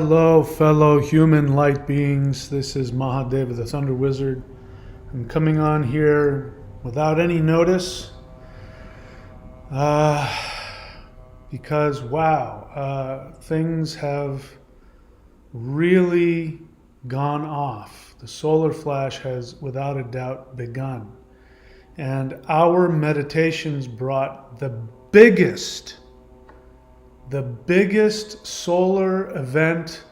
Hello, fellow human light beings. This is Mahadeva, the Thunder Wizard. I'm coming on here without any notice because, wow, things have really gone off. The solar flash has, without a doubt, begun. And our meditations brought the biggest solar event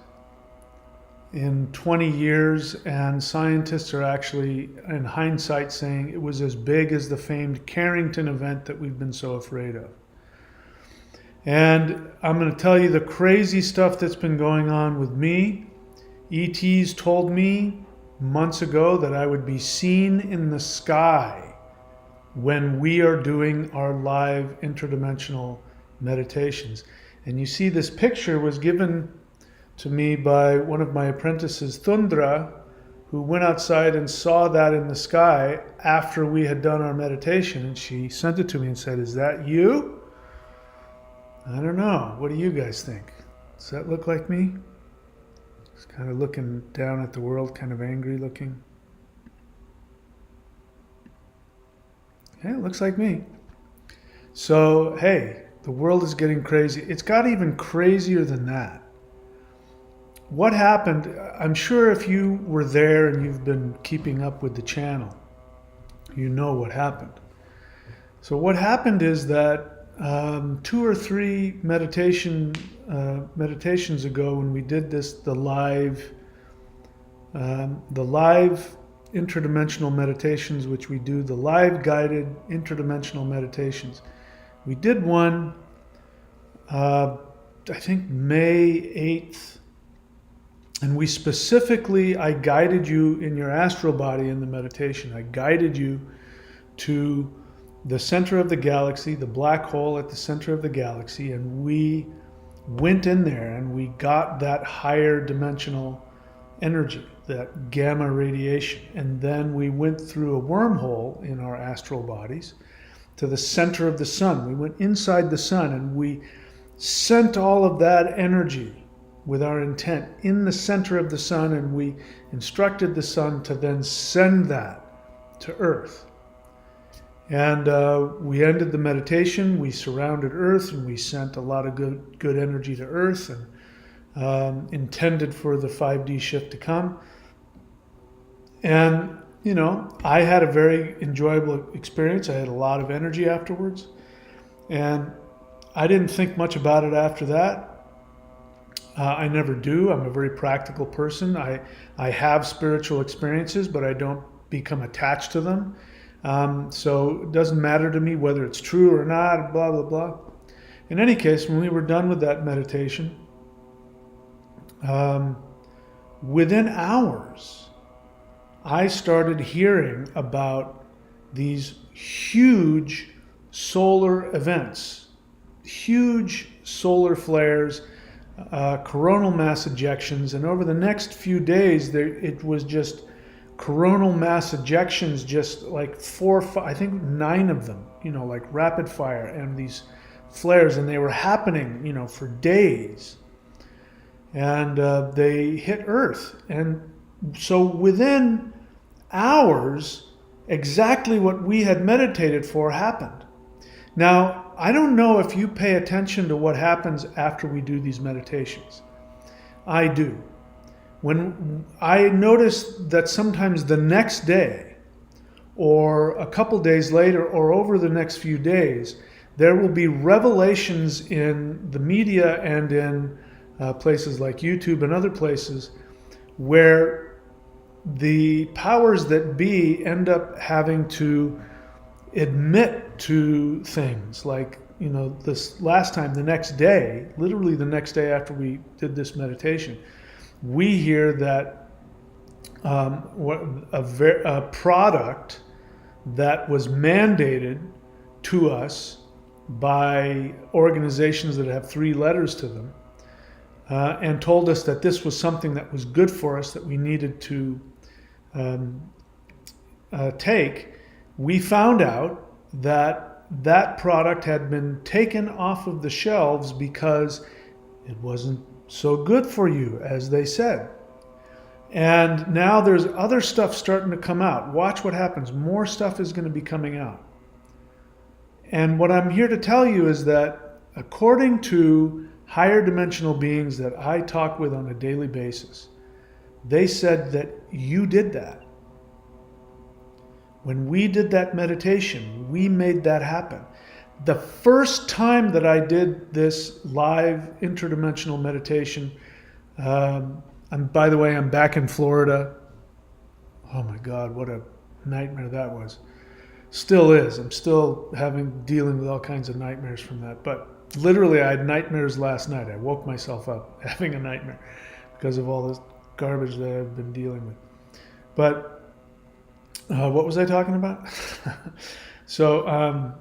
in 20 years, and scientists are actually, in hindsight, saying it was as big as the famed CARRINGTON event that we've been so afraid of. And I'm going to tell you the crazy stuff that's been going on with me. ETs told me months ago that I would be seen in the sky when we are doing our live interdimensional meditations. And you see, this picture was given to me by one of my apprentices, Thundra, who went outside and saw that in the sky after we had done our meditation. And she sent it to me and said, "Is that you?" I don't know. What do you guys think? Does that look like me? Just kind of looking down at the world, kind of angry looking. Yeah, it looks like me. So, hey, the world is getting crazy. It's got even crazier than that. What happened, I'm sure if you were there and you've been keeping up with the channel, you know what happened. So what happened is that 2 or 3 meditations ago, when we did this, the live interdimensional meditations, which we do, the live guided interdimensional meditations. We did one, I think May 8th, and we specifically, I guided you in your astral body in the meditation. I guided you to the center of the galaxy, the black hole at the center of the galaxy, and we went in there and we got that higher dimensional energy, that gamma radiation. And then we went through a wormhole in our astral bodies to the center of the sun. We went inside the sun and we sent all of that energy with our intent in the center of the sun, and we instructed the sun to then send that to Earth. And we ended the meditation, we surrounded Earth, and we sent a lot of good energy to Earth, and intended for the 5D shift to come. And you know, I had a very enjoyable experience. I had a lot of energy afterwards, and I didn't think much about it after that. I never do. I'm a very practical person. I have spiritual experiences, but I don't become attached to them. So it doesn't matter to me whether it's true or not, blah, blah, blah. In any case, when we were done with that meditation, within hours, I started hearing about these huge solar events, huge solar flares, coronal mass ejections, and over the next few days, it was just coronal mass ejections, just like 4 or 5, I think 9 of them, you know, like rapid fire, and these flares, and they were happening, you know, for days, and they hit Earth. And so within hours, exactly what we had meditated for happened. Now, I don't know if you pay attention to what happens after we do these meditations. I do. When I notice that sometimes the next day, or a couple days later, or over the next few days, there will be revelations in the media and in places like YouTube and other places where the powers that be end up having to admit to things like, you know, this last time, the next day, literally the next day after we did this meditation, we hear that a product that was mandated to us by organizations that have 3 letters to them, and told us that this was something that was good for us, that we needed to take. We found out that that product had been taken off of the shelves because it wasn't So good for you, as they said. And now there's other stuff starting to come out. Watch what happens. More stuff is going to be coming out. And what I'm here to tell you is that according to higher dimensional beings that I talk with on a daily basis, they said that you did that. When we did that meditation, we made that happen. The first time that I did this live interdimensional meditation, by the way, I'm back in Florida. Oh my God, what a nightmare that was. Still is. I'm still dealing with all kinds of nightmares from that. But literally, I had nightmares last night. I woke myself up having a nightmare because of all this garbage that I've been dealing with. But what was I talking about? So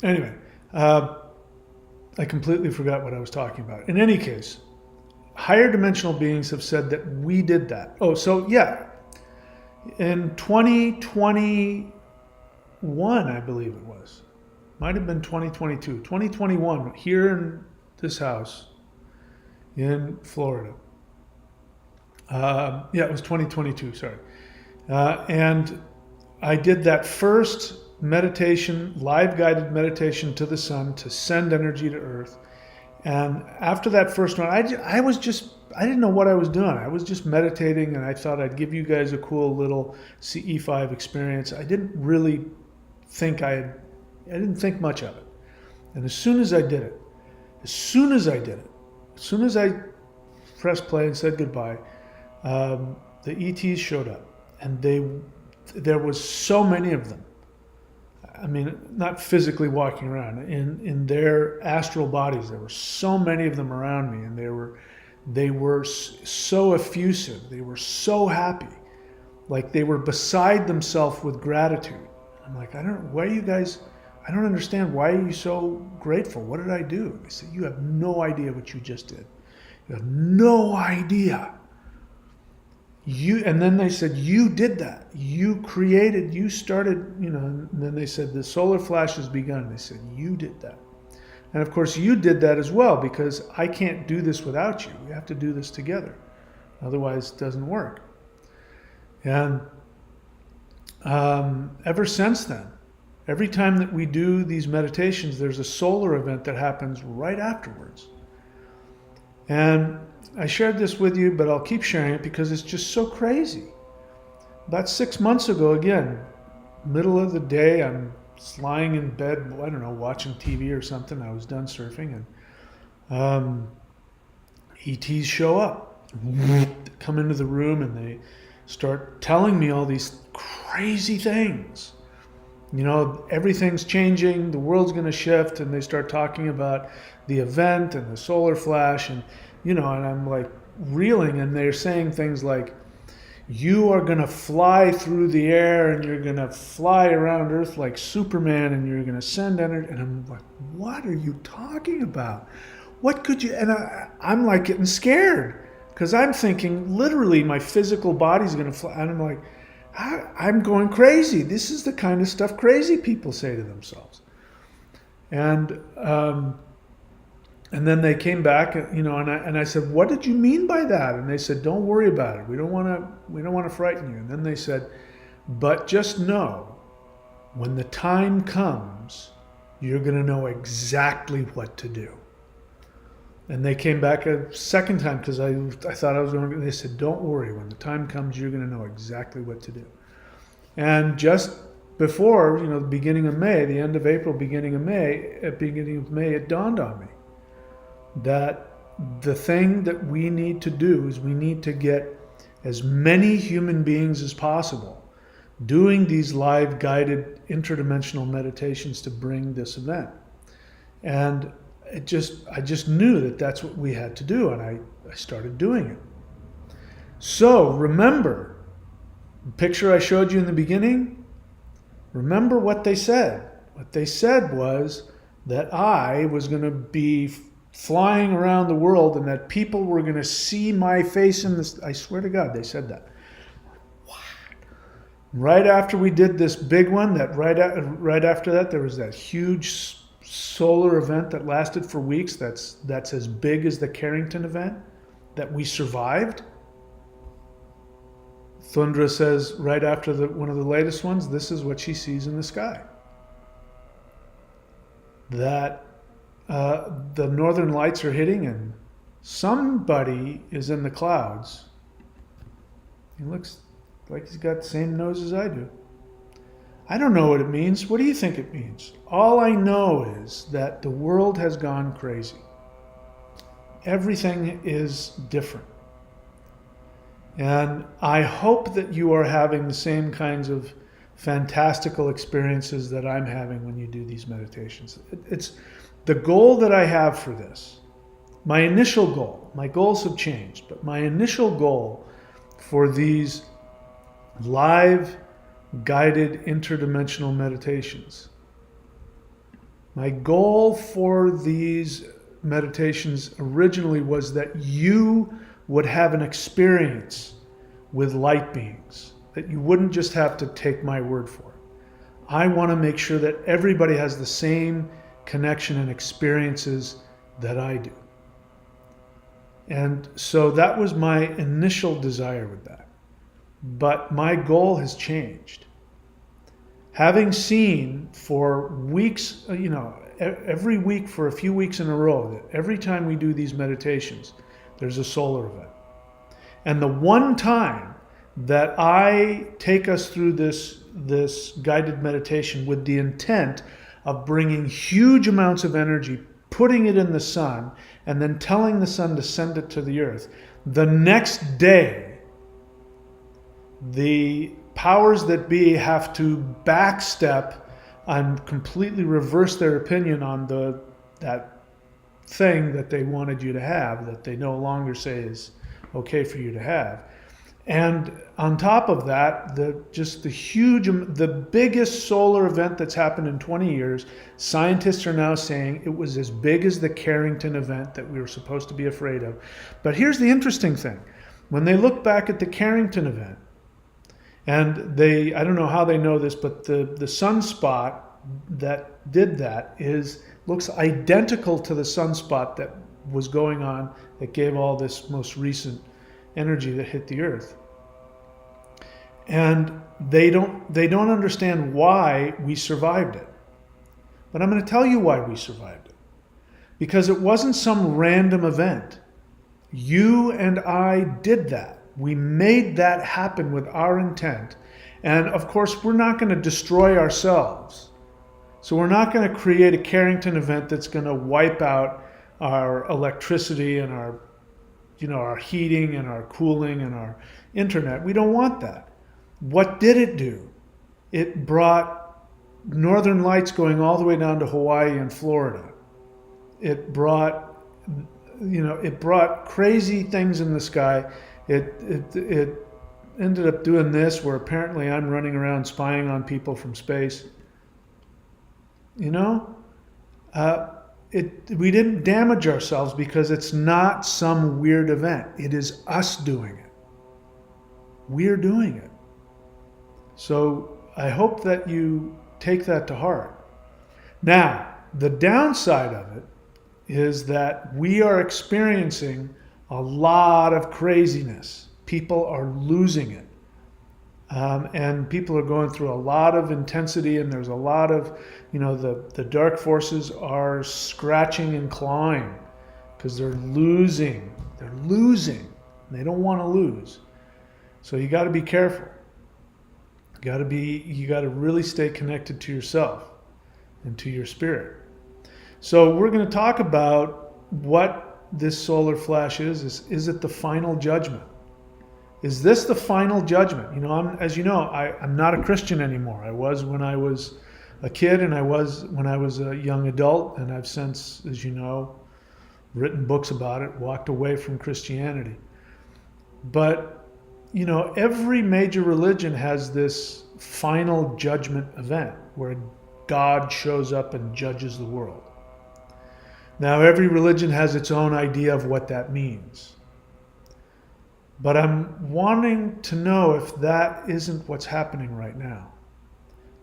anyway, I completely forgot what I was talking about. In any case, higher dimensional beings have said that we did that. Oh, so yeah. In 2021, I believe it was. Might have been 2022. 2021, here in this house in Florida. Yeah, it was 2022, sorry. And I did that first meditation, live guided meditation to the sun to send energy to Earth. And after that first one, I didn't know what I was doing. I was just meditating, and I thought I'd give you guys a cool little CE5 experience. I didn't really think I didn't think much of it. And as soon as I pressed play and said goodbye, the ETs showed up, and there was so many of them. I mean, not physically walking around. In their astral bodies, there were so many of them around me, and they were so effusive. They were so happy, like they were beside themselves with gratitude. I'm like, I don't understand. Why are you so grateful? What did I do? They said, you have no idea what you just did. You have no idea. And then they said, you did that. You started, and then they said, the solar flash has begun. They said, you did that. And of course, you did that as well, because I can't do this without you. We have to do this together. Otherwise, it doesn't work. And ever since then, every time that we do these meditations, there's a solar event that happens right afterwards. And I shared this with you, but I'll keep sharing it because it's just so crazy. About 6 months ago, again, middle of the day, I'm lying in bed, I don't know, watching TV or something. I was done surfing, and ETs show up, come into the room, and they start telling me all these crazy things. Everything's changing, the world's going to shift, and they start talking about the event and the solar flash, and and I'm like reeling, and they're saying things like, you are going to fly through the air, and you're going to fly around Earth like Superman, and you're going to send energy. And I'm like, what are you talking about? What could you? And I'm like getting scared, because I'm thinking literally my physical body's going to fly. And I'm like, I'm going crazy. This is the kind of stuff crazy people say to themselves. And then they came back, and I said, what did you mean by that? And they said, don't worry about it. We don't want to frighten you. And then they said, but just know, when the time comes, you're going to know exactly what to do. And they came back a second time, because I thought I was going to, they said, don't worry. When the time comes, you're going to know exactly what to do. And just before, the beginning of May, the end of April, beginning of May, it dawned on me that the thing that we need to do is we need to get as many human beings as possible doing these live guided interdimensional meditations to bring this event. And I just knew that that's what we had to do, and I started doing it. So remember, the picture I showed you in the beginning, remember what they said. What they said was that I was going to be flying around the world, and that people were going to see my face in this. I swear to God, they said that. What? Right after we did this big one, right after that, there was that huge solar event that lasted for weeks that's as big as the Carrington event that we survived. Thundra says right after one of the latest ones, this is what she sees in the sky. That the northern lights are hitting and somebody is in the clouds. He looks like he's got the same nose as I do. I don't know what it means. What do you think it means? All I know is that the world has gone crazy. Everything is different. And I hope that you are having the same kinds of fantastical experiences that I'm having when you do these meditations. It's the goal that I have for this. My initial goal, my goals have changed, but my initial goal for these live guided interdimensional meditations, my goal for these meditations originally was that you would have an experience with light beings, that you wouldn't just have to take my word for it. I want to make sure that everybody has the same connection and experiences that I do. And so that was my initial desire with that. But my goal has changed. Having seen for weeks, every week for a few weeks in a row, that every time we do these meditations, there's a solar event. And the one time that I take us through this guided meditation with the intent of bringing huge amounts of energy, putting it in the sun, and then telling the sun to send it to the earth, the next day, the powers that be have to backstep and completely reverse their opinion on that thing that they wanted you to have, that they no longer say is okay for you to have. And on top of that, the biggest solar event that's happened in 20 years, scientists are now saying it was as big as the Carrington event that we were supposed to be afraid of. But here's the interesting thing. When they look back at the Carrington event, and I don't know how they know this, but the sunspot that did that looks identical to the sunspot that was going on that gave all this most recent energy that hit the earth. And they don't understand why we survived it. But I'm going to tell you why we survived it. Because it wasn't some random event. You and I did that. We made that happen with our intent. And of course, we're not going to destroy ourselves. So we're not going to create a Carrington event that's going to wipe out our electricity and our heating and our cooling and our internet. We don't want that. What did it do? It brought northern lights going all the way down to Hawaii and Florida. It brought crazy things in the sky. It ended up doing this, where apparently I'm running around spying on people from space. We didn't damage ourselves because it's not some weird event. It is us doing it. We're doing it. So I hope that you take that to heart. Now, the downside of it is that we are experiencing a lot of craziness. People are losing it. And people are going through a lot of intensity, and there's a lot of, the dark forces are scratching and clawing because they're losing. They're losing. They don't want to lose. So you got to be careful. You got to really stay connected to yourself and to your spirit. So we're going to talk about what this solar flash is. Is it the final judgment? Is this the final judgment? I'm not a Christian anymore. I was when I was a kid, and I was when I was a young adult, and I've since, as you know, written books about it, walked away from Christianity. But, every major religion has this final judgment event where God shows up and judges the world. Now, every religion has its own idea of what that means. But I'm wanting to know if that isn't what's happening right now.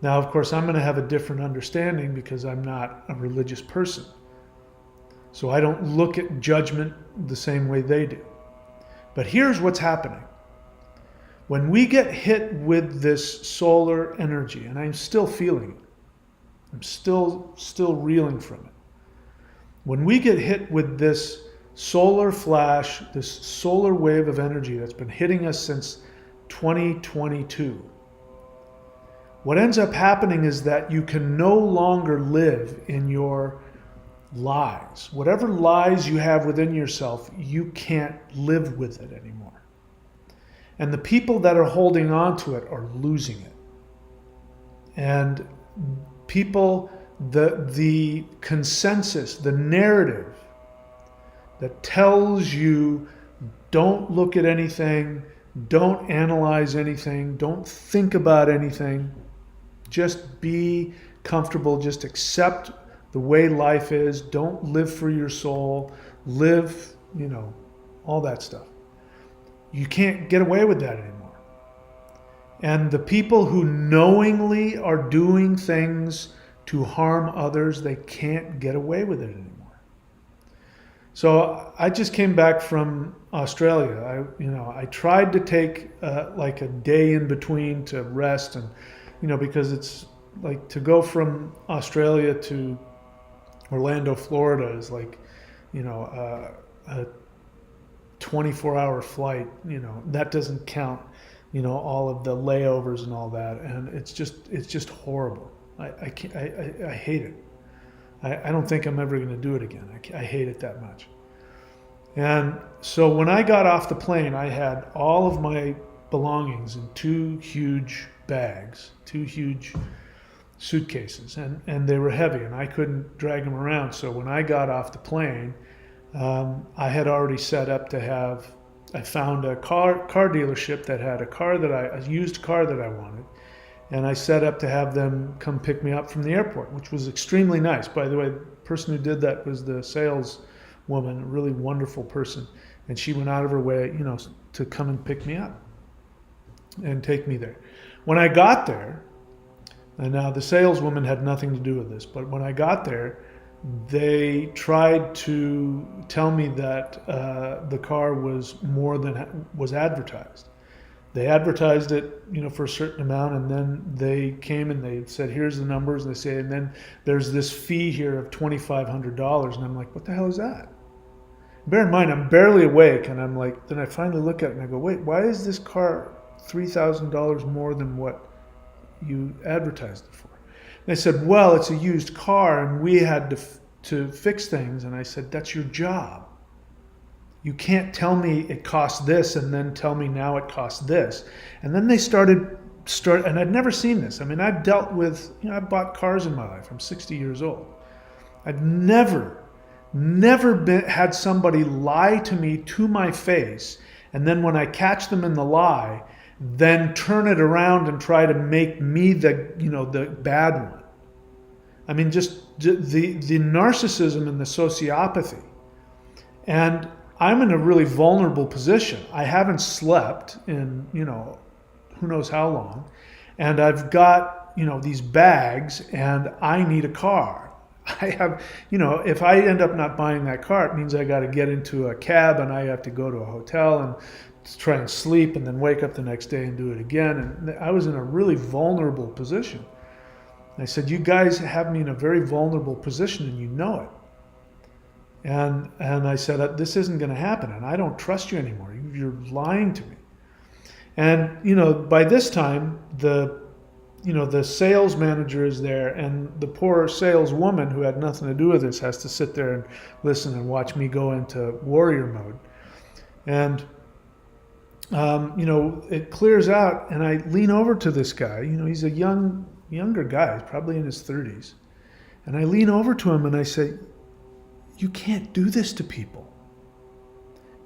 Now, of course, I'm going to have a different understanding because I'm not a religious person. So I don't look at judgment the same way they do. But here's what's happening. When we get hit with this solar energy, and I'm still feeling it, I'm still reeling from it. When we get hit with this solar flash, this solar wave of energy that's been hitting us since 2022, what ends up happening is that you can no longer live in your lies. Whatever lies you have within yourself, you can't live with it anymore. And the people that are holding on to it are losing it. And people, the consensus, the narrative that tells you don't look at anything, don't analyze anything, don't think about anything, just be comfortable, just accept the way life is, don't live for your soul, live, all that stuff. You can't get away with that anymore. And the people who knowingly are doing things to harm others, they can't get away with it anymore. So I just came back from Australia. I tried to take like a day in between to rest, and because it's like to go from Australia to Orlando, Florida is like a 24-hour flight. That doesn't count all of the layovers and all that, and it's just horrible. I hate it. I don't think I'm ever going to do it again. I hate it that much. And so when I got off the plane, I had all of my belongings in 2 huge bags, 2 huge suitcases, and they were heavy, and I couldn't drag them around. So when I got off the plane, I had already set up to have. I found a car dealership that had a used car that I wanted, and I set up to have them come pick me up from the airport, which was extremely nice. By the way, the person who did that was the saleswoman, a really wonderful person, and she went out of her way, to come and pick me up and take me there. When I got there, and now the saleswoman had nothing to do with this, but when I got there, they tried to tell me that the car was more than was advertised. They advertised it, for a certain amount, and then they came and they said, "Here's the numbers." And they say, and then there's this fee here of $2,500, and I'm like, "What the hell is that?" Bear in mind, I'm barely awake, and I'm like, then I finally look at it and I go, "Wait, why is this car $3,000 more than what you advertised it for?" They said, "Well, it's a used car and we had to fix things." And I said, "That's your job. You can't tell me it costs this and then tell me now it costs this." And then they started, and I'd never seen this. I mean, I've dealt with, I've bought cars in my life. I'm 60 years old. I've never had somebody lie to me to my face, and then when I catch them in the lie, then turn it around and try to make me the bad one. I mean, just the narcissism and the sociopathy. And I'm in a really vulnerable position. I haven't slept in, who knows how long. And I've got, these bags, and I need a car. I have, if I end up not buying that car, it means I got to get into a cab and I have to go to a hotel and try and sleep and then wake up the next day and do it again. And I was in a really vulnerable position. I said, "You guys have me in a very vulnerable position and you know it." And I said, "This isn't going to happen, and I don't trust you anymore. You're lying to me." And, by this time, the sales manager is there, and the poor saleswoman who had nothing to do with this has to sit there and listen and watch me go into warrior mode. And it clears out, and I lean over to this guy. He's a younger guy, he's probably in his 30s. And I lean over to him and I say, "You can't do this to people.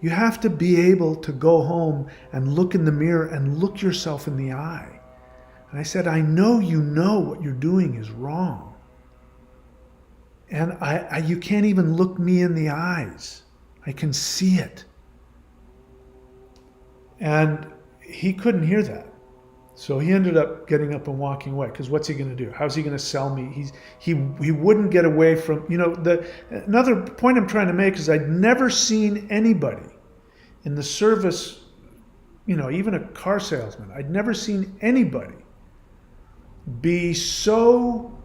You have to be able to go home and look in the mirror and look yourself in the eye." And I said, "I know you know what you're doing is wrong. And you can't even look me in the eyes. I can see it." And he couldn't hear that. So he ended up getting up and walking away, because what's he going to do? How's he going to sell me? He wouldn't get away from, another point I'm trying to make is I'd never seen anybody in the service, even a car salesman, I'd never seen anybody be so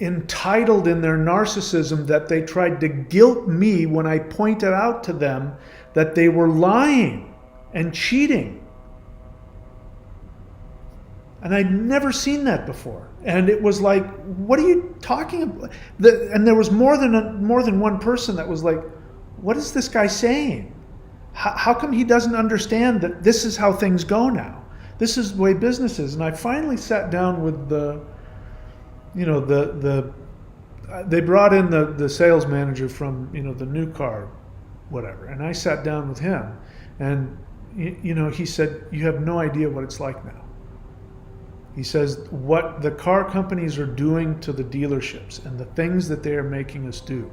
entitled in their narcissism that they tried to guilt me when I pointed out to them that they were lying and cheating. And I'd never seen that before. And it was like, what are you talking about? And there was more than one person that was like, what is this guy saying? How come he doesn't understand that this is how things go now? This is the way business is. And I finally sat down with they brought in the sales manager from, the new car, whatever. And I sat down with him, and, he said, you have no idea what it's like now. He says, what the car companies are doing to the dealerships and the things that they are making us do,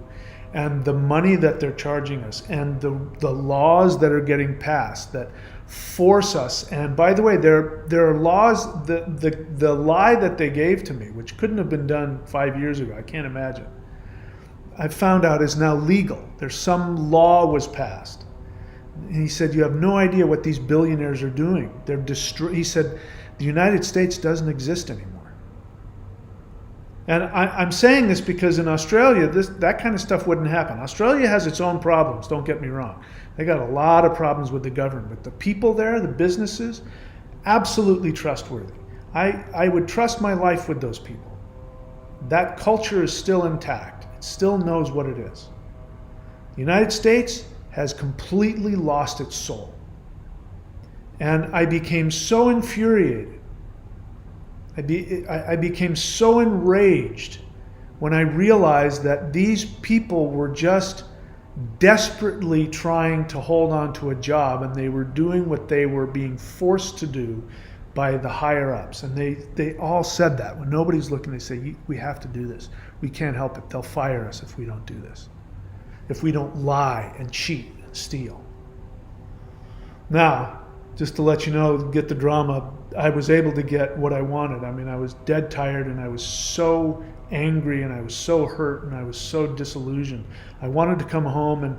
and the money that they're charging us, and the laws that are getting passed that force us. And by the way, there are laws, the lie that they gave to me, which couldn't have been done 5 years ago, I can't imagine, I found out is now legal. There's some law was passed. And he said, you have no idea what these billionaires are doing. He said, the United States doesn't exist anymore. And I'm saying this because in Australia, that kind of stuff wouldn't happen. Australia has its own problems, don't get me wrong. They got a lot of problems with the government. But the people there, the businesses, absolutely trustworthy. I would trust my life with those people. That culture is still intact. It still knows what it is. The United States has completely lost its soul. And I became so infuriated. I became so enraged when I realized that these people were just desperately trying to hold on to a job, and they were doing what they were being forced to do by the higher ups. And they all said that. When nobody's looking, they say, we have to do this. We can't help it. They'll fire us if we don't do this. If we don't lie and cheat and steal. Now, just to let you know, get the drama, I was able to get what I wanted. I mean, I was dead tired, and I was so angry, and I was so hurt, and I was so disillusioned. I wanted to come home and,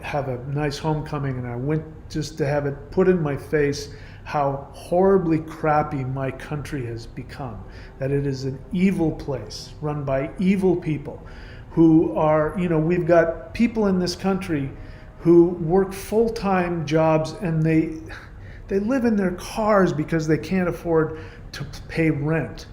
have a nice homecoming, and I went just to have it put in my face how horribly crappy my country has become. That it is an evil place run by evil people who are, we've got people in this country who work full-time jobs, and they live in their cars because they can't afford to pay rent.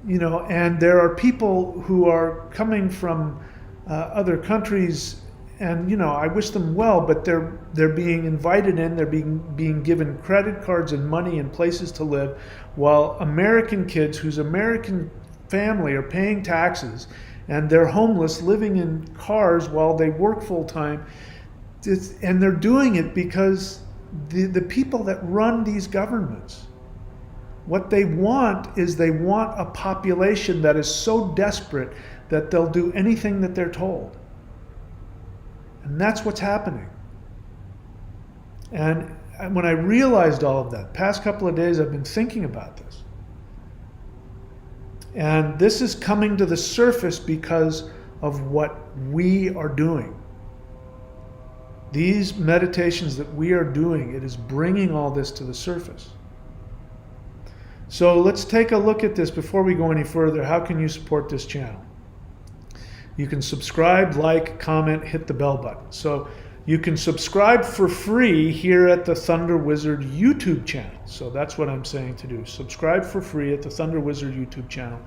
And there are people who are coming from other countries, and I wish them well, but they're being invited in, they're being given credit cards and money and places to live, while American kids whose American family are paying taxes, and they're homeless, living in cars while they work full time. And they're doing it because the people that run these governments, what they want is they want a population that is so desperate that they'll do anything that they're told. And that's what's happening. And when I realized all of that, past couple of days I've been thinking about this. And this is coming to the surface because of what we are doing. These meditations that we are doing, it is bringing all this to the surface. So let's take a look at this before we go any further. How can you support this channel? You can subscribe, like, comment, hit the bell button. So you can subscribe for free here at the Thunder Wizard YouTube channel. So that's what I'm saying to do. Subscribe for free at the Thunder Wizard YouTube channel.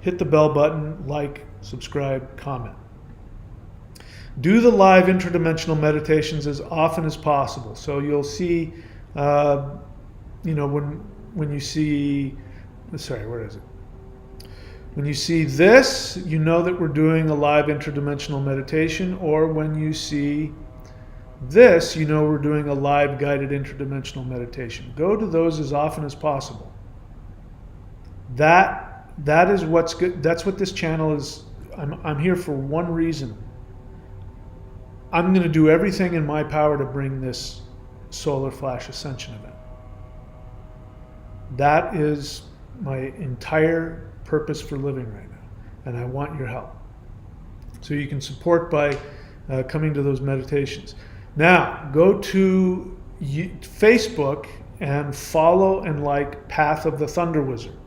Hit the bell button, like, subscribe, comment. Do the live interdimensional meditations as often as possible. So you'll see, when you see, where is it? When you see this, you know that we're doing a live interdimensional meditation, or when you see this, you know we're doing a live guided interdimensional meditation. Go to those as often as possible. That is what's good. That's what this channel is. I'm here for one reason. I'm going to do everything in my power to bring this Solar Flash Ascension event. That is my entire purpose for living right now, and I want your help. So you can support by coming to those meditations. Now, go to Facebook and follow and like Path of the Thunder Wizard.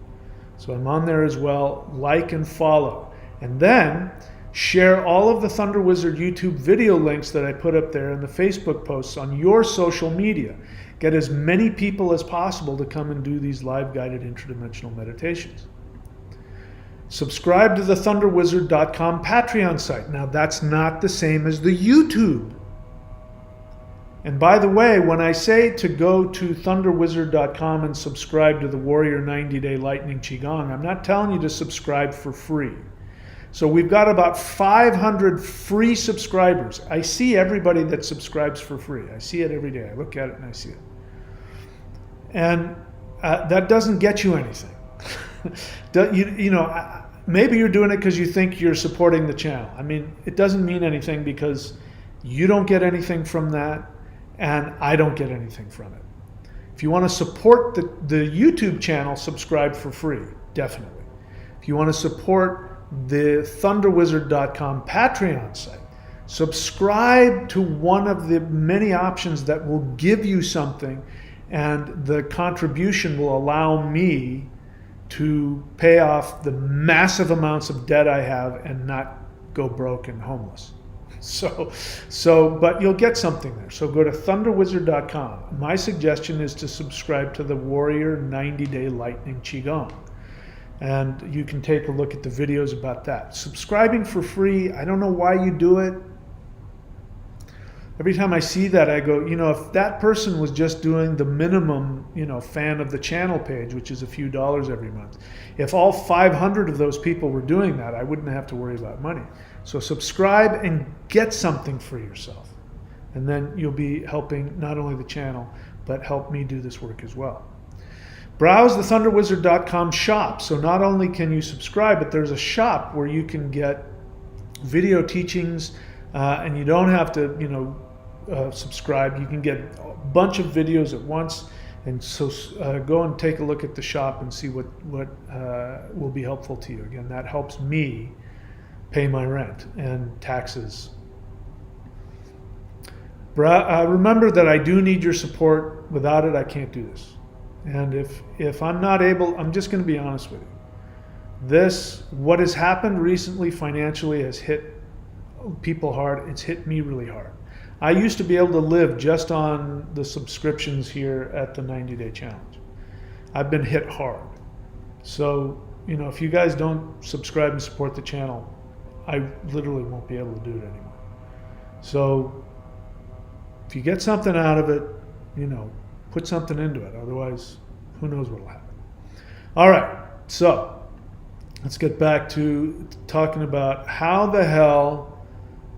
So I'm on there as well. Like and follow. And then share all of the Thunder Wizard YouTube video links that I put up there and the Facebook posts on your social media. Get as many people as possible to come and do these live guided interdimensional meditations. Subscribe to the thunderwizard.com Patreon site. Now that's not the same as the YouTube. And by the way, when I say to go to thunderwizard.com and subscribe to the Warrior 90-Day Lightning Qigong, I'm not telling you to subscribe for free. So we've got about 500 free subscribers. I see everybody that subscribes for free. I see it every day. I look at it and I see it. And that doesn't get you anything. Maybe you're doing it because you think you're supporting the channel. I mean, it doesn't mean anything because you don't get anything from that and I don't get anything from it. If you want to support the YouTube channel, subscribe for free, definitely. If you want to support the thunderwizard.com Patreon site, subscribe to one of the many options that will give you something, and the contribution will allow me to pay off the massive amounts of debt I have and not go broke and homeless. But you'll get something there. So go to thunderwizard.com. My suggestion is to subscribe to the Warrior 90-Day Lightning Qigong. And you can take a look at the videos about that. Subscribing for free, I don't know why you do it. Every time I see that, I go, if that person was just doing the minimum, fan of the channel page, which is a few dollars every month. If all 500 of those people were doing that, I wouldn't have to worry about money. So subscribe and get something for yourself. And then you'll be helping not only the channel, but help me do this work as well. Browse the thunderwizard.com shop. So not only can you subscribe, but there's a shop where you can get video teachings, and you don't have to, subscribe. You can get a bunch of videos at once. And so go and take a look at the shop and see what will be helpful to you. Again, that helps me pay my rent and taxes. Remember that I do need your support. Without it, I can't do this. And if I'm not able, I'm just going to be honest with you. What has happened recently financially has hit people hard. It's hit me really hard. I used to be able to live just on the subscriptions here at the 90-Day Challenge. I've been hit hard. So, if you guys don't subscribe and support the channel, I literally won't be able to do it anymore. So, if you get something out of it, put something into it. Otherwise, who knows what will happen. All right, so let's get back to talking about how the hell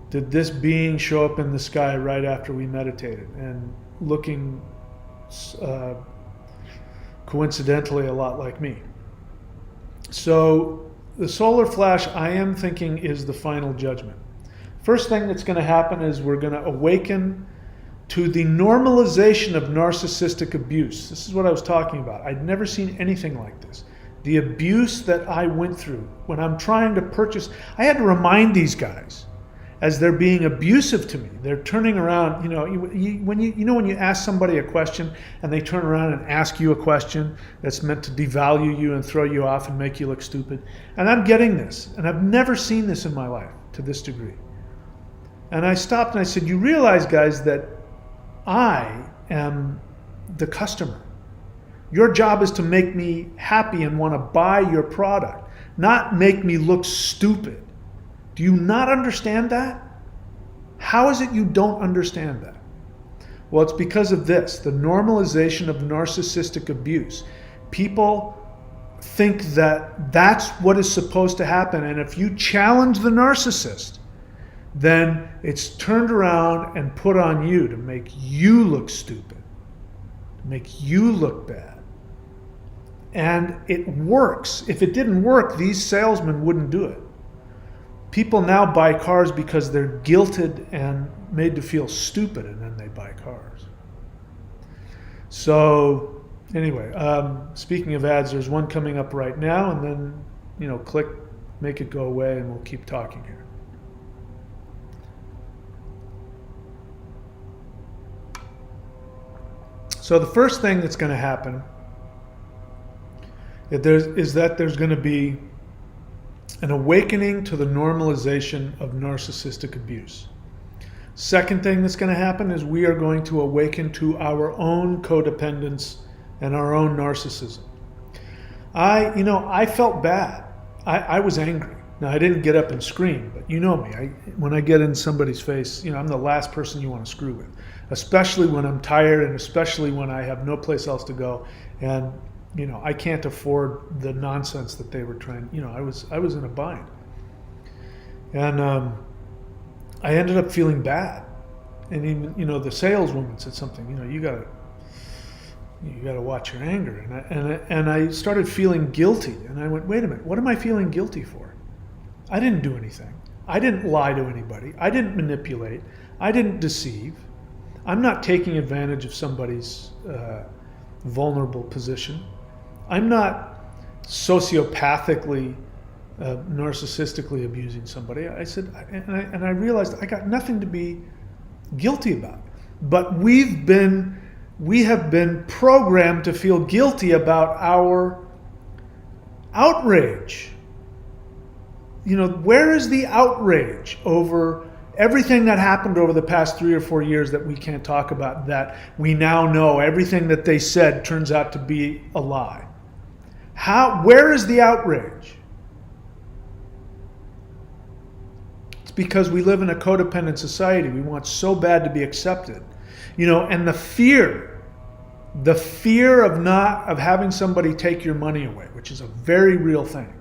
did this being show up in the sky right after we meditated and looking coincidentally a lot like me. So the solar flash, I am thinking, is the final judgment. First thing that's going to happen is we're going to awaken to the normalization of narcissistic abuse. This is what I was talking about. I'd never seen anything like this. The abuse that I went through when I'm trying to purchase, I had to remind these guys as they're being abusive to me. They're turning around, when you ask somebody a question and they turn around and ask you a question that's meant to devalue you and throw you off and make you look stupid. And I'm getting this, and I've never seen this in my life to this degree. And I stopped and I said, you realize, guys, that I am the customer. Your job is to make me happy and want to buy your product, not make me look stupid. Do you not understand that? How is it you don't understand that? Well, it's because of this, the normalization of narcissistic abuse. People think that that's what is supposed to happen, and if you challenge the narcissist, then it's turned around and put on you to make you look stupid, to make you look bad. And it works. If it didn't work, these salesmen wouldn't do it. People now buy cars because they're guilted and made to feel stupid, and then they buy cars. So, Anyway, speaking of ads, there's one coming up right now, and then, click, make it go away, and we'll keep talking here. So the first thing that's going to happen is that there's going to be an awakening to the normalization of narcissistic abuse. Second thing that's going to happen is we are going to awaken to our own codependence and our own narcissism. I felt bad. I was angry. Now, I didn't get up and scream, but you know me. When I get in somebody's face, I'm the last person you want to screw with, especially when I'm tired and especially when I have no place else to go. And, I can't afford the nonsense that they were trying. I was in a bind. And I ended up feeling bad. And even, the saleswoman said something, you got to watch your anger. And I started feeling guilty. And I went, wait a minute, what am I feeling guilty for? I didn't do anything. I didn't lie to anybody. I didn't manipulate. I didn't deceive. I'm not taking advantage of somebody's vulnerable position. I'm not sociopathically, narcissistically abusing somebody. I said, and I realized I got nothing to be guilty about. But we have been programmed to feel guilty about our outrage. Where is the outrage over everything that happened over the past 3 or 4 years that we can't talk about, that we now know everything that they said turns out to be a lie? Where is the outrage? It's because we live in a codependent society. We want so bad to be accepted. And the fear of having somebody take your money away, which is a very real thing.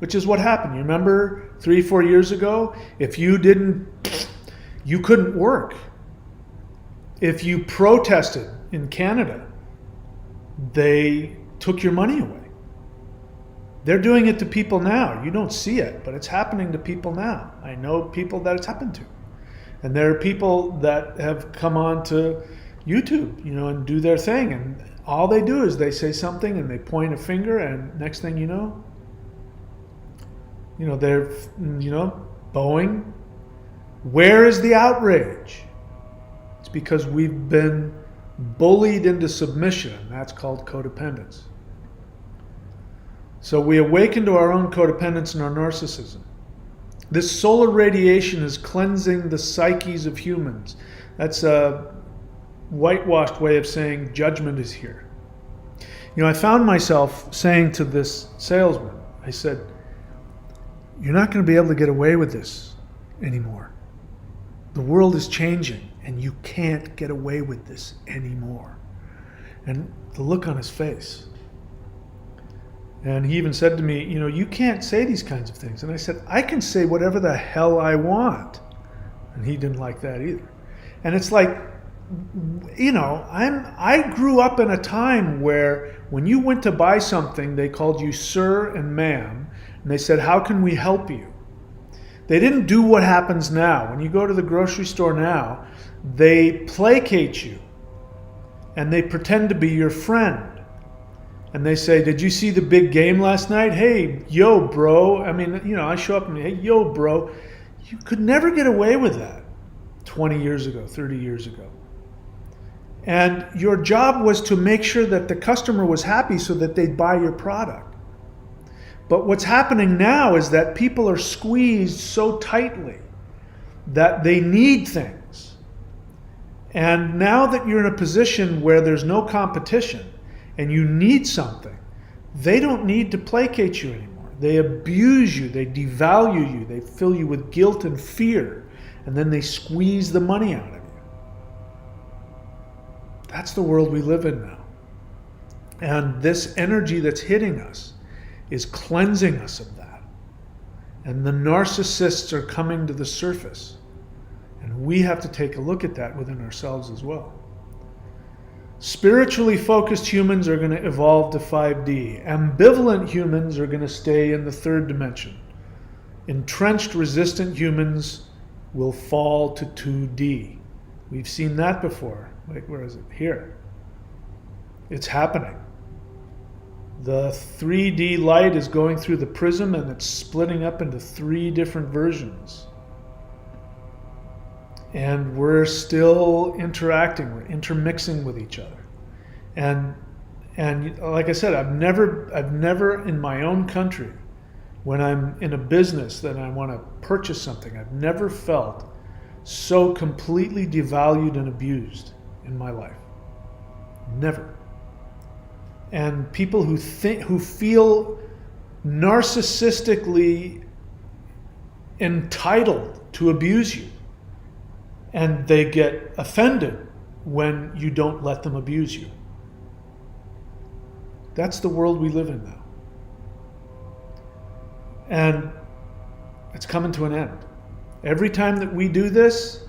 Which is what happened. You remember 3, 4 years ago? If you couldn't work. If you protested in Canada, they took your money away. They're doing it to people now. You don't see it, but it's happening to people now. I know people that it's happened to. And there are people that have come on to YouTube, and do their thing. And all they do is they say something and they point a finger, and next thing you know, they're, bowing. Where is the outrage? It's because we've been bullied into submission. That's called codependence. So we awaken to our own codependence and our narcissism. This solar radiation is cleansing the psyches of humans. That's a whitewashed way of saying judgment is here. I found myself saying to this salesman, I said, you're not going to be able to get away with this anymore. The world is changing, and you can't get away with this anymore. And the look on his face. And he even said to me, you can't say these kinds of things. And I said, I can say whatever the hell I want. And he didn't like that either. And it's like, I grew up in a time where when you went to buy something, they called you sir and ma'am. And they said, how can we help you? They didn't do what happens now. When you go to the grocery store now, they placate you. And they pretend to be your friend. And they say, did you see the big game last night? Hey, yo, bro. I show up and, hey, yo, bro. You could never get away with that 20 years ago, 30 years ago. And your job was to make sure that the customer was happy so that they'd buy your product. But what's happening now is that people are squeezed so tightly that they need things. And now that you're in a position where there's no competition and you need something, they don't need to placate you anymore. They abuse you, they devalue you, they fill you with guilt and fear, and then they squeeze the money out of you. That's the world we live in now. And this energy that's hitting us is cleansing us of that. And the narcissists are coming to the surface. And we have to take a look at that within ourselves as well. Spiritually focused humans are going to evolve to 5D. Ambivalent humans are going to stay in the 3rd dimension. Entrenched resistant humans will fall to 2D. We've seen that before. Wait, where is it? Here. It's happening. The 3D light is going through the prism and it's splitting up into 3 different versions. And we're still interacting, we're intermixing with each other. And like I said, I've never in my own country, when I'm in a business that I want to purchase something, I've never felt so completely devalued and abused in my life. Never. And people who feel narcissistically entitled to abuse you, and they get offended when you don't let them abuse you. That's the world we live in now. And it's coming to an end. Every time that we do this,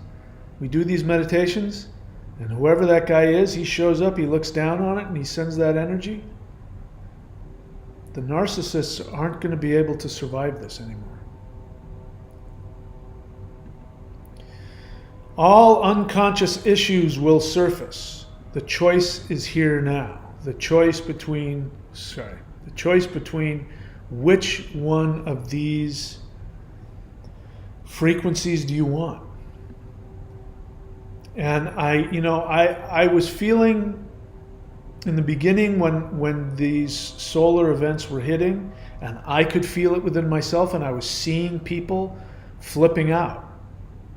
we do these meditations, and whoever that guy is, he shows up, he looks down on it, and he sends that energy. The narcissists aren't going to be able to survive this anymore. All unconscious issues will surface. The choice is here now. The choice between which one of these frequencies do you want? And I was feeling in the beginning when these solar events were hitting, and I could feel it within myself, and I was seeing people flipping out.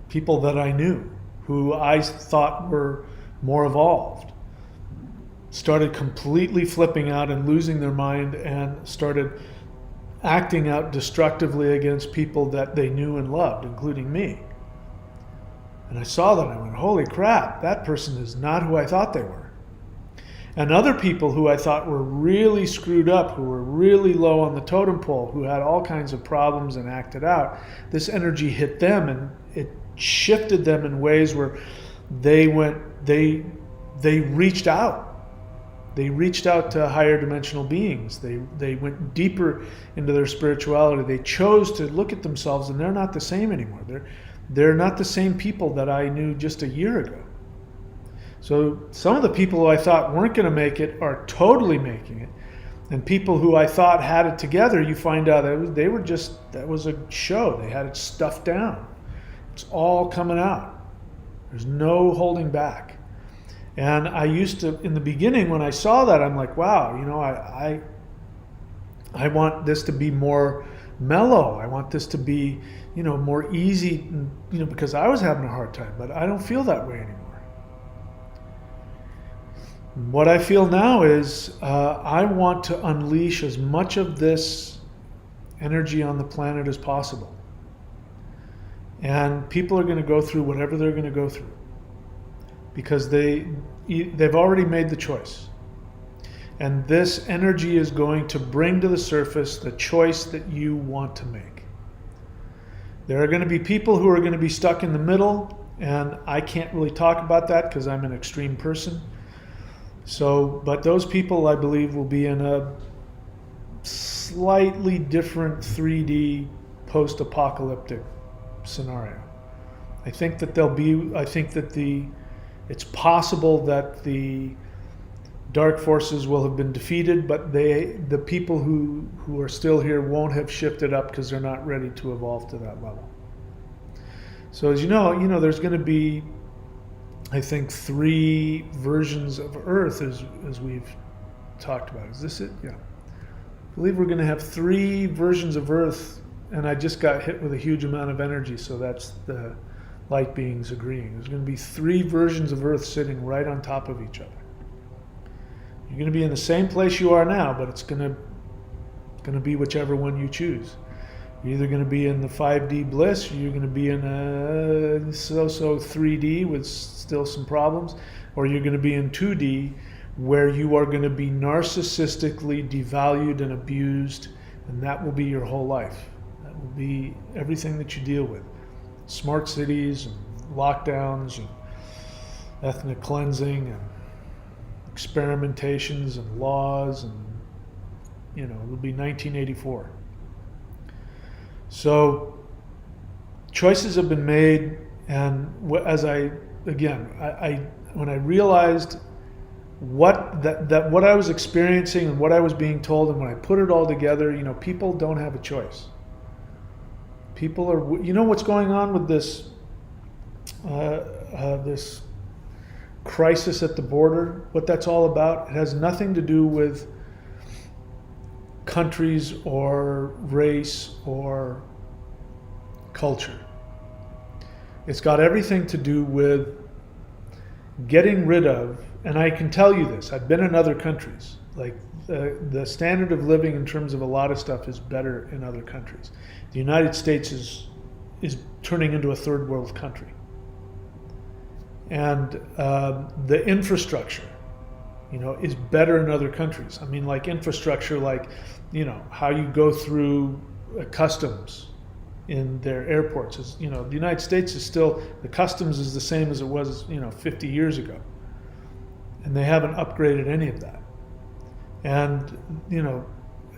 People that I knew, who I thought were more evolved, started completely flipping out and losing their mind and started acting out destructively against people that they knew and loved, including me. And I saw that and I went, holy crap, that person is not who I thought they were. And other people who I thought were really screwed up, who were really low on the totem pole, who had all kinds of problems and acted out, this energy hit them and it shifted them in ways where they reached out. They reached out to higher dimensional beings. They went deeper into their spirituality. They chose to look at themselves, and they're not the same anymore. They're not the same people that I knew just a year ago. So some of the people who I thought weren't going to make it are totally making it. And people who I thought had it together, you find out that was a show. They had it stuffed down. It's all coming out. There's no holding back. And I used to, in the beginning, when I saw that, I'm like, wow, I want this to be more mellow. I want this to be, more easy, because I was having a hard time, but I don't feel that way anymore. What I feel now is I want to unleash as much of this energy on the planet as possible. And people are going to go through whatever they're going to go through, because they've already made the choice. And this energy is going to bring to the surface the choice that you want to make. There are going to be people who are going to be stuck in the middle, and I can't really talk about that because I'm an extreme person. But those people, I believe, will be in a slightly different 3D post-apocalyptic scenario. I think that it's possible that the dark forces will have been defeated, but the people who are still here won't have shifted up because they're not ready to evolve to that level. So as you know, there's going to be, I think, 3 versions of Earth as we've talked about. Is this it? Yeah. I believe we're going to have 3 versions of Earth, and I just got hit with a huge amount of energy, so that's the light beings agreeing. There's going to be 3 versions of Earth sitting right on top of each other. You're going to be in the same place you are now, but it's going to be whichever one you choose. You're either going to be in the 5D bliss, or you're going to be in a so-so 3D with still some problems, or you're going to be in 2D where you are going to be narcissistically devalued and abused, and that will be your whole life. That will be everything that you deal with. Smart cities and lockdowns and ethnic cleansing and experimentations and laws, and it'll be 1984. So choices have been made, and when I realized what I was experiencing and what I was being told, and when I put it all together, people don't have a choice. People are, what's going on with this this crisis at the border, what that's all about. It has nothing to do with countries or race or culture. It's got everything to do with getting rid of, and I can tell you this, I've been in other countries, like the standard of living in terms of a lot of stuff is better in other countries. The United States is turning into a third world country. And the infrastructure, is better in other countries. I mean, like infrastructure, like, how you go through customs in their airports is, the United States is still, the customs is the same as it was, 50 years ago. And they haven't upgraded any of that. And,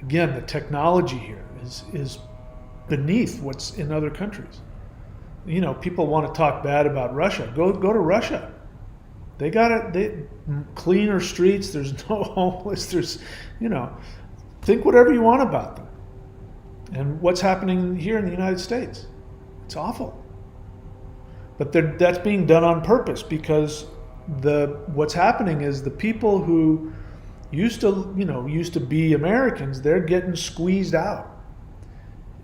again, the technology here is beneath what's in other countries. People want to talk bad about Russia. Go to Russia. They got it. They cleaner streets. There's no homeless. There's, think whatever you want about them. And what's happening here in the United States? It's awful. But that's being done on purpose, because what's happening is the people who used to be Americans, they're getting squeezed out.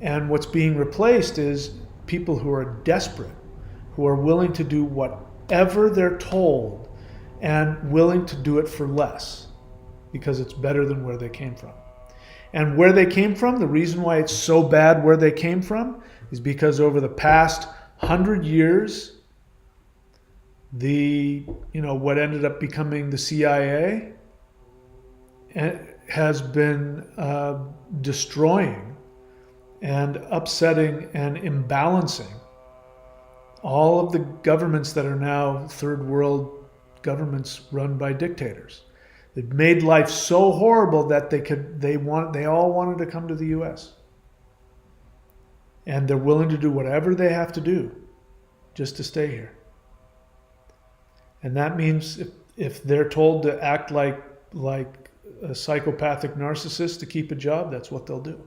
And what's being replaced is people who are desperate, who are willing to do whatever they're told and willing to do it for less because it's better than where they came from. And where they came from, the reason why it's so bad where they came from is because over the past 100 years, what ended up becoming the CIA has been destroying and upsetting and imbalancing all of the governments that are now third world governments run by dictators. They've made life so horrible that they all wanted to come to the US. And they're willing to do whatever they have to do just to stay here. And that means if they're told to act like a psychopathic narcissist to keep a job, that's what they'll do.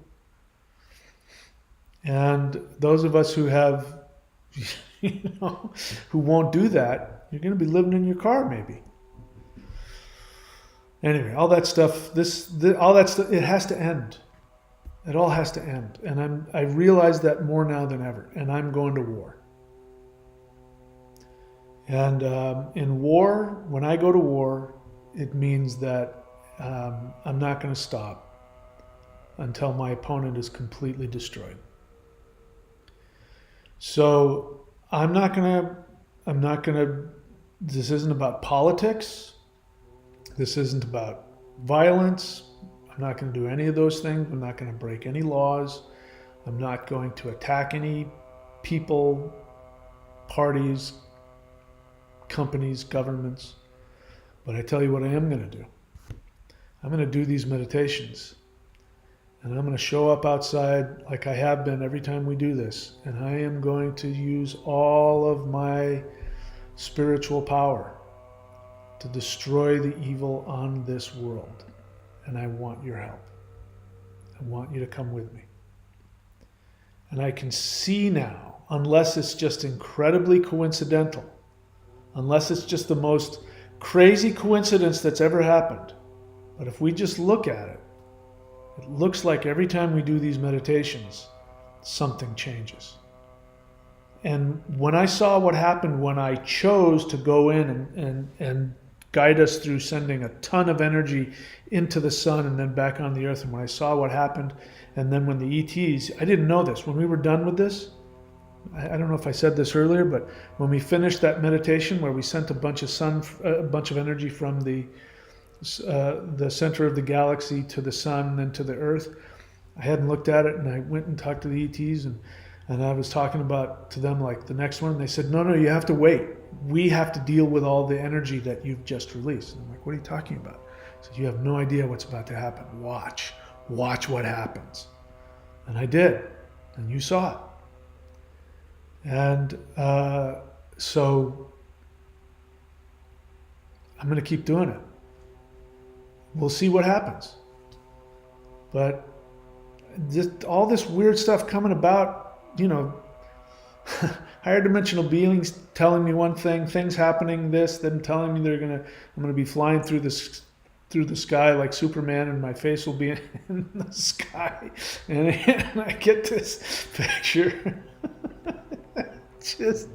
And those of us who have, who won't do that, you're going to be living in your car maybe. Anyway, all that stuff, all that stuff, it has to end. It all has to end. And I realize that more now than ever. And I'm going to war. And in war, when I go to war, it means that I'm not going to stop until my opponent is completely destroyed. So I'm not gonna, this isn't about politics. This isn't about violence. I'm not going to do any of those things. I'm not going to break any laws. I'm not going to attack any people, parties, companies, governments. But I tell you what I am going to do. I'm going to do these meditations. And I'm going to show up outside like I have been every time we do this. And I am going to use all of my spiritual power to destroy the evil on this world. And I want your help. I want you to come with me. And I can see now, unless it's just incredibly coincidental, unless it's just the most crazy coincidence that's ever happened, but if we just look at it, it looks like every time we do these meditations, something changes. And when I saw what happened when I chose to go in and guide us through sending a ton of energy into the sun and then back on the earth, and when I saw what happened, and then when the ETs, I didn't know this, when we were done with this, I don't know if I said this earlier, but when we finished that meditation where we sent a bunch of energy from the center of the galaxy to the sun and then to the earth, I hadn't looked at it, and I went and talked to the ETs, and I was talking about to them like the next one, and they said, no, you have to wait. We have to deal with all the energy that you've just released. And I'm like, what are you talking about? I said, you have no idea what's about to happen. Watch what happens. And I did, and you saw it. And so I'm going to keep doing it. we'll see what happens. But all this weird stuff coming about, higher dimensional beings telling me one thing, things happening this, then telling me I'm gonna be flying through the sky like Superman, and my face will be in the sky, and I get this picture. Just,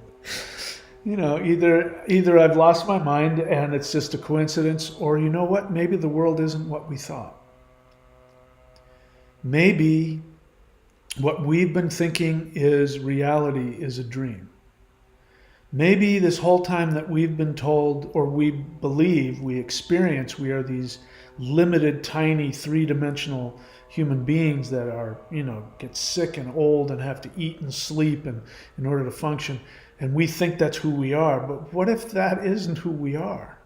either I've lost my mind and it's just a coincidence, or you know what? Maybe the world isn't what we thought. Maybe what we've been thinking is reality is a dream. Maybe this whole time that we've been told, or we believe, we experience, we are these limited, tiny, three-dimensional human beings that are, get sick and old and have to eat and sleep in order to function. And we think that's who we are. But what if that isn't who we are?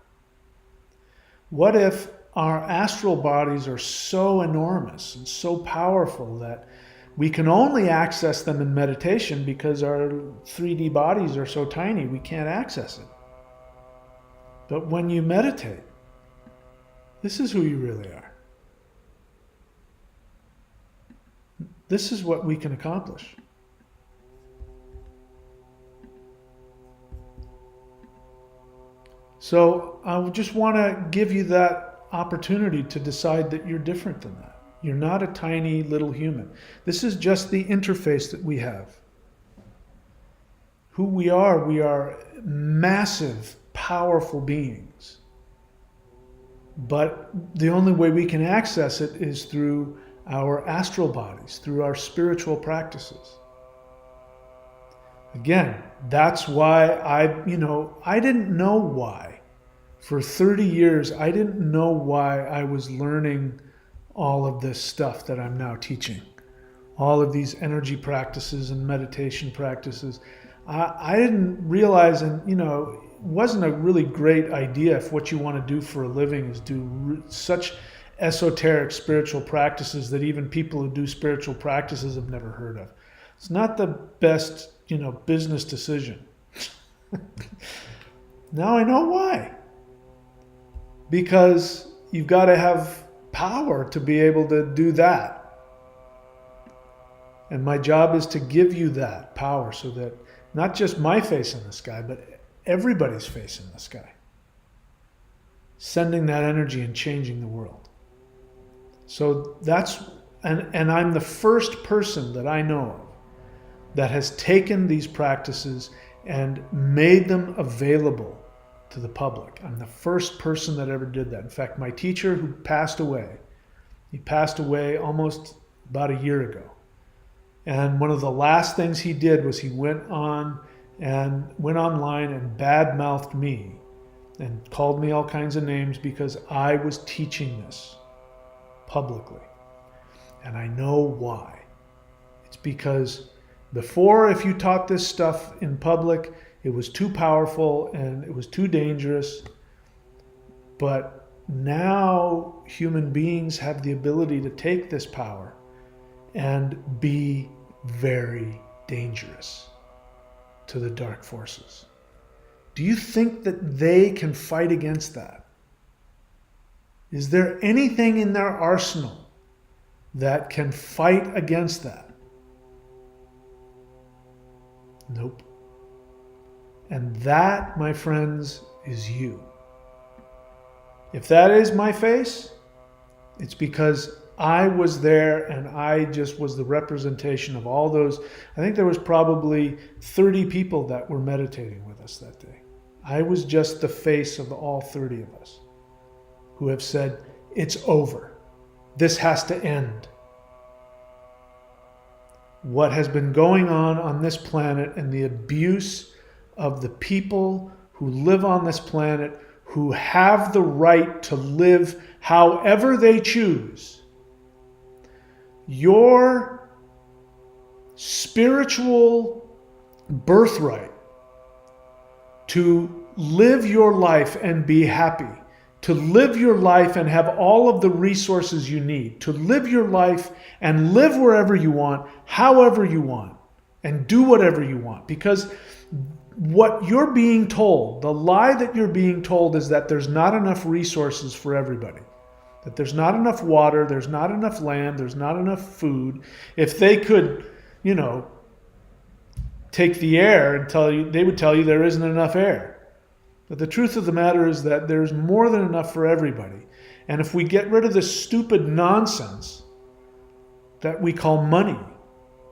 What if our astral bodies are so enormous and so powerful that we can only access them in meditation because our 3D bodies are so tiny we can't access it? But when you meditate, this is who you really are. This is what we can accomplish. So I just want to give you that opportunity to decide that you're different than that. You're not a tiny little human. This is just the interface that we have. Who we are massive, powerful beings. But the only way we can access it is through our astral bodies, through our spiritual practices. Again, that's why I didn't know why. For 30 years, I didn't know why I was learning all of this stuff that I'm now teaching. All of these energy practices and meditation practices. I didn't realize, and it wasn't a really great idea if what you want to do for a living is do such esoteric spiritual practices that even people who do spiritual practices have never heard of. It's not the best, business decision. Now I know why. Because you've got to have power to be able to do that. And my job is to give you that power so that not just my face in the sky, but everybody's face in the sky. Sending that energy and changing the world. So and I'm the first person that I know of that has taken these practices and made them available to the public. I'm the first person that ever did that. In fact, my teacher who passed away, he passed away almost about a year ago. And one of the last things he did was he went online and bad-mouthed me and called me all kinds of names because I was teaching this publicly. And I know why. It's because before, if you taught this stuff in public, it was too powerful and it was too dangerous. But now human beings have the ability to take this power and be very dangerous to the dark forces. Do you think that they can fight against that? Is there anything in their arsenal that can fight against that? Nope. And that, my friends, is you. If that is my face, it's because I was there and I just was the representation of all those. I think there was probably 30 people that were meditating with us that day. I was just the face of all 30 of us who have said, it's over. This has to end. What has been going on this planet and the abuse of the people who live on this planet, who have the right to live however they choose. Your spiritual birthright to live your life and be happy, to live your life and have all of the resources you need, to live your life and live wherever you want, however you want, and do whatever you want. Because what you're being told, the lie that you're being told is that there's not enough resources for everybody. that there's not enough water, there's not enough land, there's not enough food. If they could, take the air and tell you, they would tell you there isn't enough air. But the truth of the matter is that there's more than enough for everybody. And if we get rid of this stupid nonsense that we call money,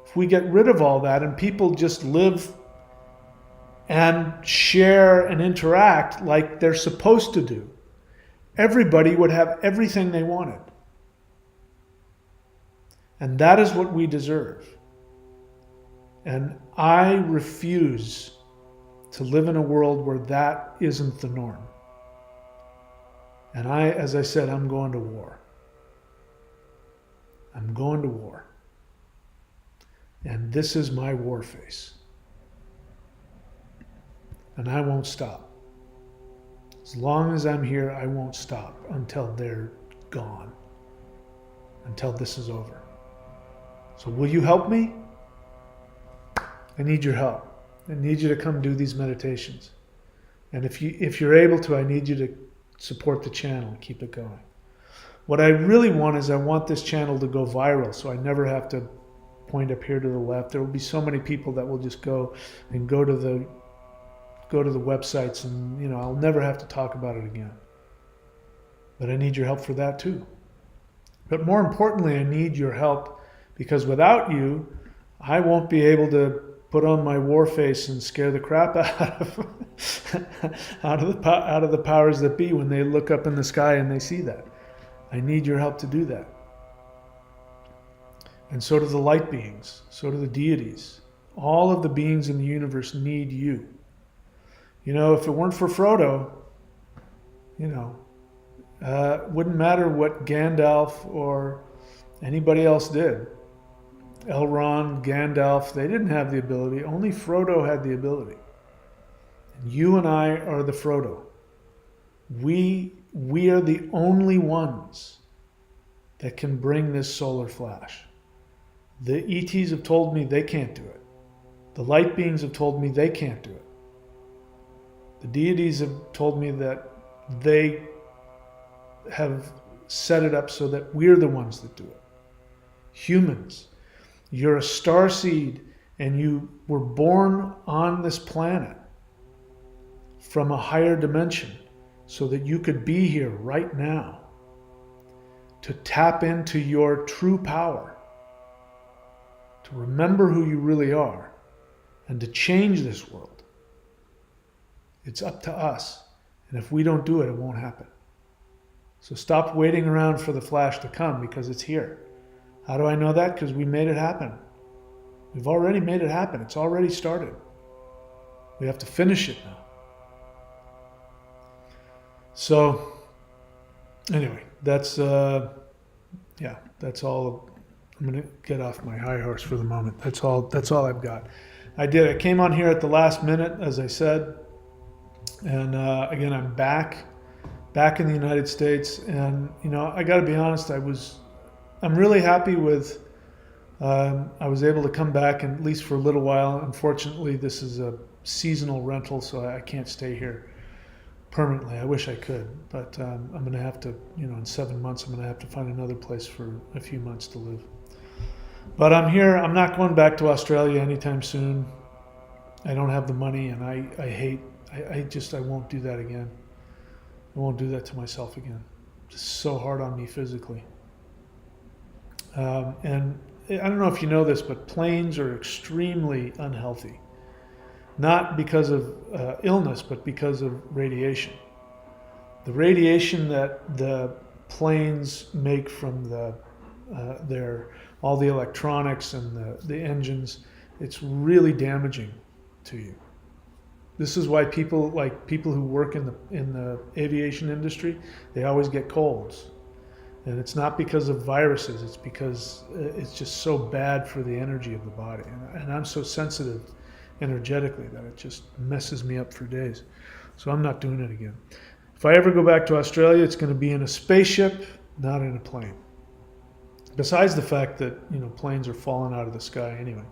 if we get rid of all that and people just live and share and interact like they're supposed to do, everybody would have everything they wanted. And that is what we deserve. And I refuse to live in a world where that isn't the norm. And as I said, I'm going to war. I'm going to war. And this is my war face. And I won't stop. As long as I'm here, I won't stop until they're gone. Until this is over. So will you help me? I need your help. I need you to come do these meditations. And if you're able to, I need you to support the channel and keep it going. What I really want is I want this channel to go viral, so I never have to point up here to the left. There will be so many people that will just go to the websites, and I'll never have to talk about it again. But I need your help for that too. But more importantly, I need your help because without you, I won't be able to put on my war face and scare the crap out of the powers that be when they look up in the sky and they see that. I need your help to do that. And so do the light beings, so do the deities. All of the beings in the universe need you. If it weren't for Frodo, wouldn't matter what Gandalf or anybody else did. Elrond, Gandalf, they didn't have the ability. Only Frodo had the ability. And you and I are the Frodo. We are the only ones that can bring this solar flash. The ETs have told me they can't do it. The light beings have told me they can't do it. The deities have told me that they have set it up so that we're the ones that do it. Humans, you're a star seed and you were born on this planet from a higher dimension so that you could be here right now to tap into your true power, to remember who you really are, and to change this world. It's up to us. And if we don't do it, it won't happen. So stop waiting around for the flash to come because it's here. How do I know that? Because we made it happen. We've already made it happen. It's already started. We have to finish it now. So, anyway, that's all. I'm going to get off my high horse for the moment. That's all I've got. I came on here at the last minute, as I said. And again, I'm back in the United States. And, I got to be honest, I'm really happy with, I was able to come back, and at least for a little while. Unfortunately, this is a seasonal rental, so I can't stay here permanently. I wish I could, but I'm going to have to, in 7 months, I'm going to have to find another place for a few months to live. But I'm here. I'm not going back to Australia anytime soon. I don't have the money, and I won't do that again. I won't do that to myself again. It's so hard on me physically. And I don't know if you know this, but planes are extremely unhealthy. Not because of illness, but because of radiation. The radiation that the planes make from all the electronics and the engines, it's really damaging to you. This is why people who work in the aviation industry, they always get colds. And it's not because of viruses, it's because it's just so bad for the energy of the body. And I'm so sensitive energetically that it just messes me up for days. So I'm not doing it again. If I ever go back to Australia, it's going to be in a spaceship, not in a plane. Besides the fact that, planes are falling out of the sky anyway.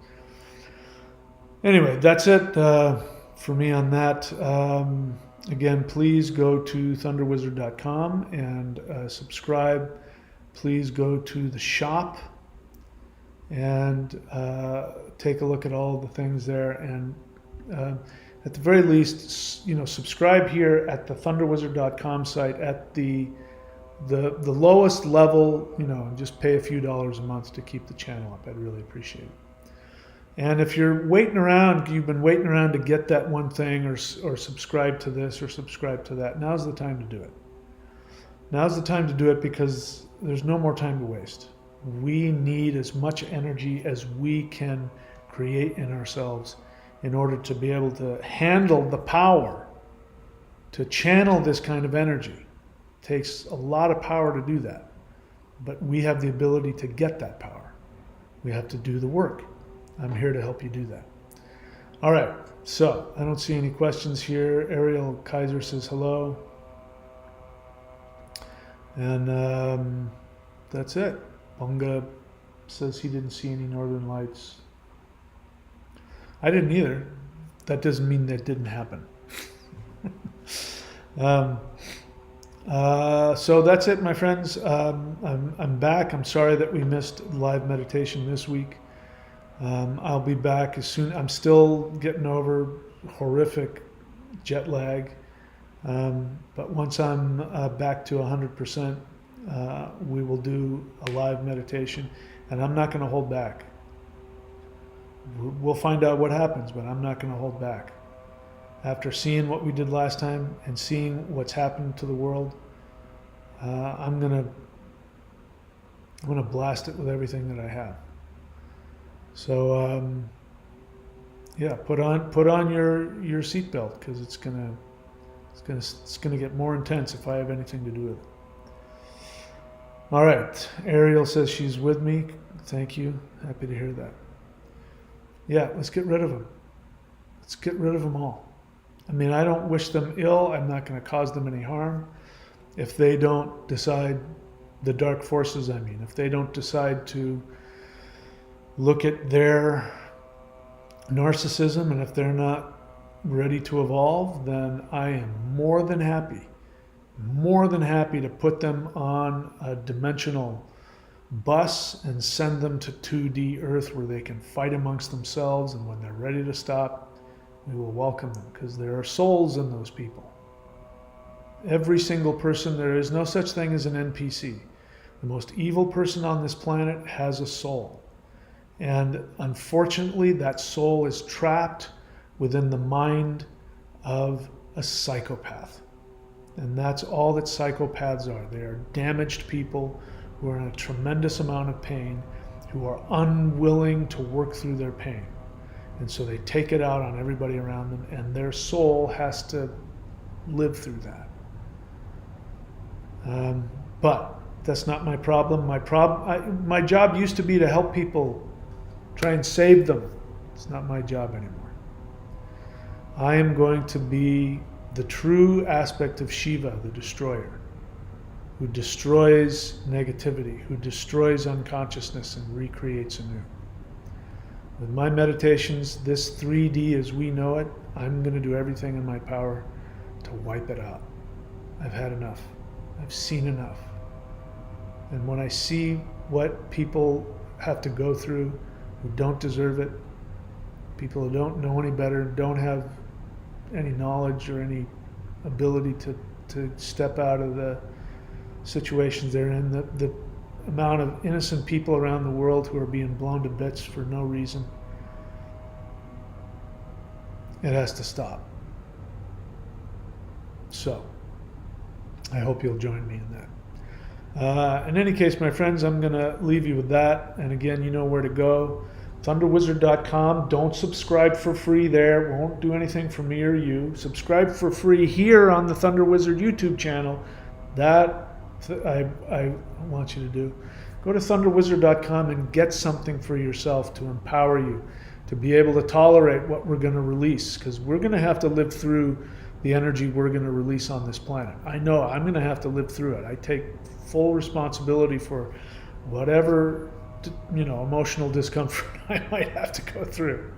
Anyway, that's it for me on that. Again, please go to thunderwizard.com and subscribe. Please go to the shop and take a look at all the things there. And at the very least, subscribe here at the thunderwizard.com site at the lowest level, just pay a few dollars a month to keep the channel up. I'd really appreciate it. And if you're waiting around, you've been waiting around to get that one thing or subscribe to this or subscribe to that, now's the time to do it. Now's the time to do it because there's no more time to waste. We need as much energy as we can create in ourselves in order to be able to handle the power to channel this kind of energy. It takes a lot of power to do that, but we have the ability to get that power. We have to do the work. I'm here to help you do that. All right, so I don't see any questions here. Ariel Kaiser says hello. And that's it. Bunga says he didn't see any northern lights. I didn't either. That doesn't mean that didn't happen. So that's it, my friends. I'm back. I'm sorry that we missed live meditation this week. I'll be back as soon. I'm still getting over horrific jet lag. But once I'm back to 100%, we will do a live meditation, and I'm not going to hold back. We'll find out what happens, but I'm not going to hold back. After seeing what we did last time and seeing what's happened to the world, I'm gonna blast it with everything that I have. So yeah, put on your seatbelt, because it's gonna get more intense if I have anything to do with it. All right, Ariel says she's with me. Thank you. Happy to hear that. Yeah, let's get rid of them. Let's get rid of them all. I mean, I don't wish them ill. I'm not going to cause them any harm. If they don't decide, the dark forces, if they don't decide to look at their narcissism, and if they're not ready to evolve, then I am more than happy to put them on a dimensional bus and send them to 2D Earth, where they can fight amongst themselves, and when they're ready to stop, we will welcome them, because there are souls in those people. Every single person. There is no such thing as an NPC. The most evil person on this planet has a soul. And unfortunately, that soul is trapped within the mind of a psychopath. And that's all that psychopaths are. They are damaged people who are in a tremendous amount of pain, who are unwilling to work through their pain. And so they take it out on everybody around them, and their soul has to live through that. But that's not my problem. My job used to be to help people, try and save them. It's not my job anymore. I am going to be the true aspect of Shiva, the destroyer, who destroys negativity, who destroys unconsciousness and recreates anew. With my meditations, this 3D as we know it, I'm going to do everything in my power to wipe it out. I've had enough. I've seen enough. And when I see what people have to go through who don't deserve it, people who don't know any better, don't have any knowledge or any ability to step out of the situations they're in, the amount of innocent people around the world who are being blown to bits for no reason, it has to stop. So I hope you'll join me in that. In any case, my friends, I'm going to leave you with that. And again, you know where to go. Thunderwizard.com. Don't subscribe for free there. Won't do anything for me or you. Subscribe for free here on the Thunder Wizard YouTube channel. That I want you to do. Go to thunderwizard.com and get something for yourself to empower you to be able to tolerate what we're going to release, because we're going to have to live through the energy we're going to release on this planet. I know I'm going to have to live through it. I take full responsibility for whatever, emotional discomfort I might have to go through.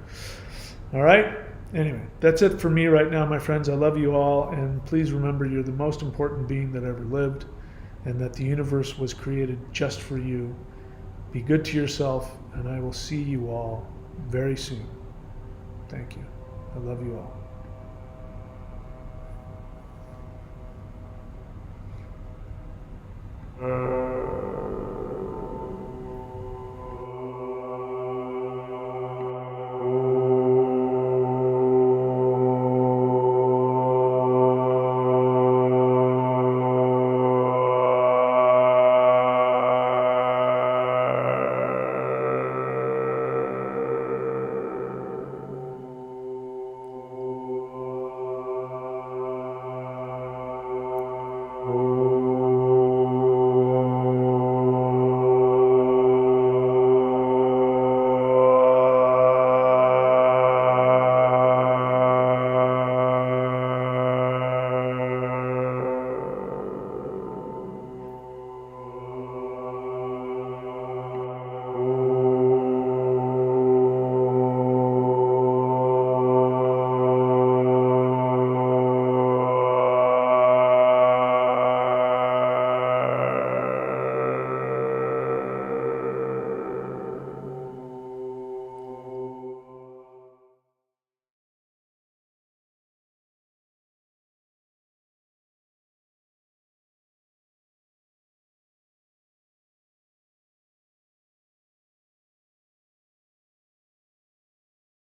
All right? Anyway, that's it for me right now, my friends. I love you all, and please remember you're the most important being that ever lived, and that the universe was created just for you. Be good to yourself, and I will see you all very soon. Thank you. I love you all.